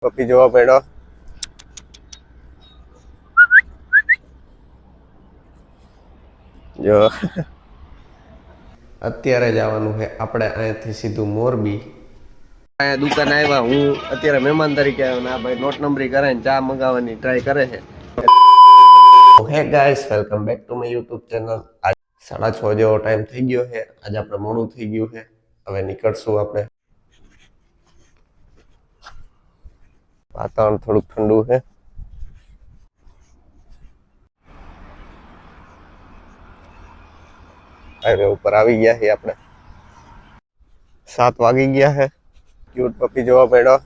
પપ્પી જોવા પડ્યો જો અત્યારે જવાનું છે આપણે અહીંયાથી સીધું મોરબી. અહીંયા દુકાન આવ્યા, હું અત્યારે મહેમાન તરીકે આવ્યો ને આ ભાઈ નોટ નંબરી કરાવીને ચા મંગાવવાની ટ્રાય કરે છે. હે guys, welcome back to my YouTube channel. આજ 6:30 જેવો ટાઈમ થઈ ગયો છે. આજે આપણે મોડું થઈ ગયું છે. હવે નીકળશું આપણે. વાતાવરણ થોડુંક ઠંડુ છે. હાઈવે ઉપર આવી ગયા છીએ આપણે. 7 વાગી ગયા છે. ક્યુટ પપ્પી જોવા પડ્યો.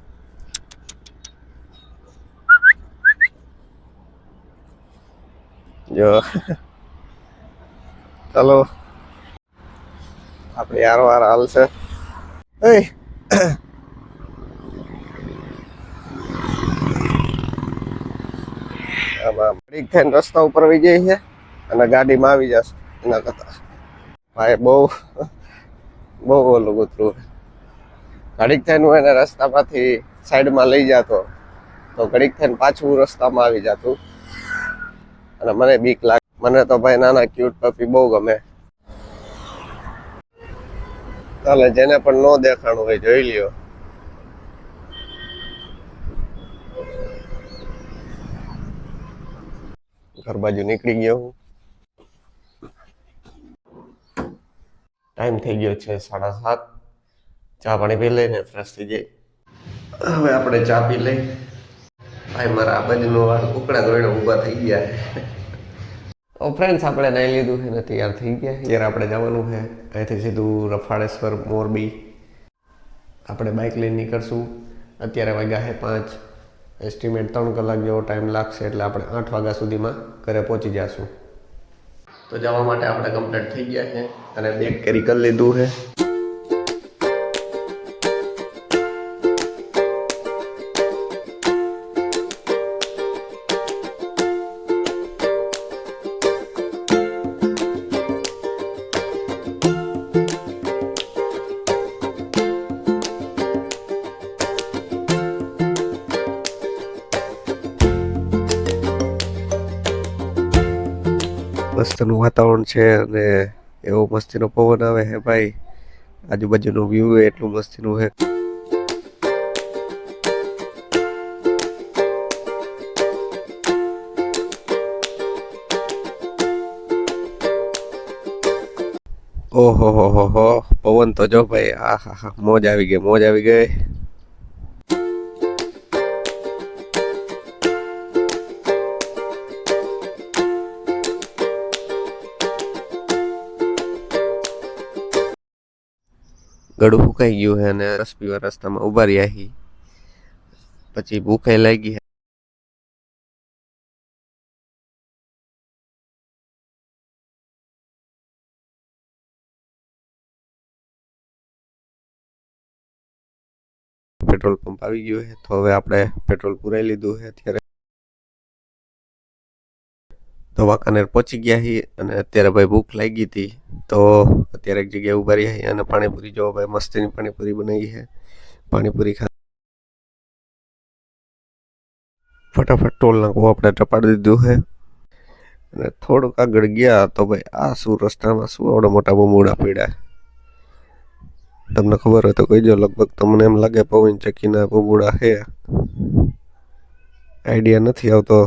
જો ચાલો આપણે યાર વાર હાલશે. આમાં બ્રેક થઈને રસ્તા ઉપર આવી જાય છે અને ગાડીમાં આવી જશે. એના કરતા ભાઈ બહુ ઓલું ગુતરું. ઘડીક થઈને હું એને રસ્તામાંથી સાઈડમાં લઈ જતો તો ઘડીક થઈને પાછું રસ્તામાં આવી જતું અને મને બીક લાગે. મને તો ભાઈ નાના ક્યુટ પપી બહુ ગમે. ચાલે જેને પણ ન દેખાણું હોય જોઈ લ્યો. ઘર બાજુ નીકળી ગયો હું. ટાઈમ થઈ ગયો છે 7:30. ચા પાણી પી લઈને ફ્રેશ થઈ જાય. હવે આપણે ચા પી લઈ. ભાઈ મારા આ બાજુનો વાળ કુકડા દોડીને ઊભા થઈ ગયા છે. તો ફ્રેન્ડ્સ, આપણે નાઈ લીધું છે ને તૈયાર થઈ ગયા. જ્યારે આપણે જવાનું છે અહીંથી સીધું રફાળેશ્વર મોરબી. આપણે બાઇક લઈને નીકળશું. અત્યારે વાગ્યા છે 5. એસ્ટિમેટ 3 કલાક જેવો ટાઈમ લાગશે, એટલે આપણે 8 વાગ્યા સુધીમાં ઘરે પહોંચી જઈશું. તો જવા માટે આપણે કમ્પ્લીટ થઈ ગયા છે અને બેગ કેરી કરી લીધું છે. મસ્તનું વાતાવરણ છે અને એવો મસ્તીનો પવન આવે છે ભાઈ. આજુબાજુનું વ્યૂ એટલું મસ્તીનું છે. ઓહો હો, પવન તો જો ભાઈ, આ હા, મોજ આવી ગઈ, મોજ આવી ગઈ. ગળું ફૂંકાઈ ગયું છે અને રસ પીવા રસ્તામાં ઉભા રહ્યા છીએ. પછી ભૂખે લાગી છે. પેટ્રોલ પંપ આવી ગયું છે, તો હવે આપણે પેટ્રોલ પુરાઈ લીધું છે. અત્યારે દવાખાને પહોંચી ગયા છીએ અને અત્યારે ભાઈ ભૂખ લાગી હતી, તો અત્યારે એક જગ્યાએ ઉભા રહ્યા છીએ અને પાણીપુરી જો ભાઈ મસ્તીની પાણીપુરી બનાવી છે. પાણીપુરી ફટાફટ ટોલ નાખવું આપણે ટપાડી દીધું છે અને થોડુંક આગળ ગયા તો ભાઈ આ શું રસ્તામાં શું આવડો મોટા બમૂડા પડ્યા. તમને ખબર હોય તો કહીજો. લગભગ તમને એમ લાગે પવન ચક્કીના બમૂડા છે, આઈડિયા નથી આવતો.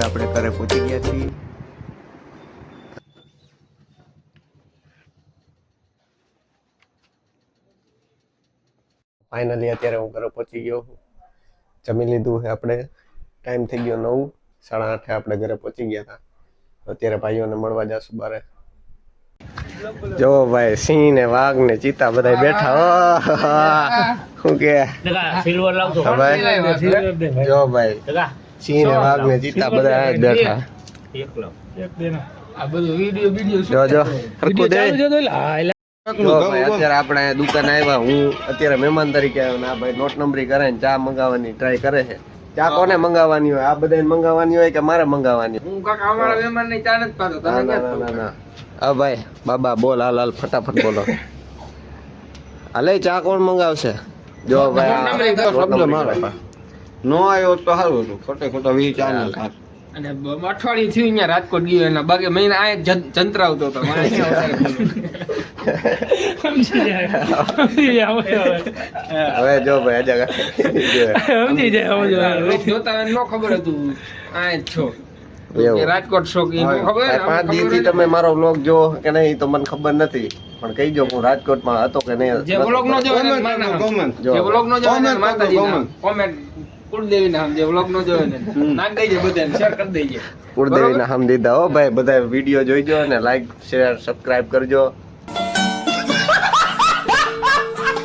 આપણે ઘરે પહોંચી ગયા છીએ. ફાઇનલી અત્યારે હું ઘરે પહોંચી ગયો. જમી લીધું છે આપણે. ટાઈમ થઈ ગયો 9, 8:30 આપણે ઘરે પહોંચી ગયા હતા. અત્યારે ભાઈઓને મળવા જશું બારે. જો ભાઈ સિંહ ને વાઘ ને ચિત્તા બધા બેઠા. શું કે સિલ્વર લાવતો ભાઈ? જો ભાઈ સિંહ ને વાઘ ને ચિત્તા બધા બેઠા. આ બધું વિડિયો જો જો હરકું દે. જો ભાઈ અત્યારે આપણે દુકાન આવ્યા. હું અત્યારે મહેમાન તરીકે આવ્યો ને આ ભાઈ નોટ નંબરી કરે ને ચા મંગાવવાની ટ્રાય કરે છે. ચા કોને મંગાવવાની હોય? આ બધાને મંગાવવાની હોય કે મારે મંગાવવાની? હું કાકા અમારા મહેમાન ની ચા નથી પાતો. તમે ના. હા ભાઈ બાબા બોલ હાલ ફટાફટ બોલો. હાલે ચા કોણ મંગાવશે? જો ભાઈ નો આવ્યો તો સારું હતું. ખોટા 20 ચાલે અને અઠવાડિયું થયું અહીંયા રાજકોટ ગયો એના બાકી મહિના આ જંતરાવતો હતો. હવે જો ભાઈ જોતા ન ખબર હતું આ જ છો એવું. રાજકોટ શોક ખબર 5 દિવસથી તમે મારો વ્લોગ જો કે નહીં તો મને ખબર નથી, પણ કહી દો હું રાજકોટમાં હતો કે નહીં. જે વ્લોગ નો જોયો એને મારના કોમેન્ટ જે વ્લોગ નો જોયો એને માતાજીના કોમેન્ટ કુળદેવી નામ જે વ્લોગ નો જોયો ને નાખ દેજે બધાને શેર કરી દેજે. કુળદેવીના હમ દીધા હો ભાઈ. બધા વિડીયો જોઈજો અને લાઈક શેર સબસ્ક્રાઇબ કરજો.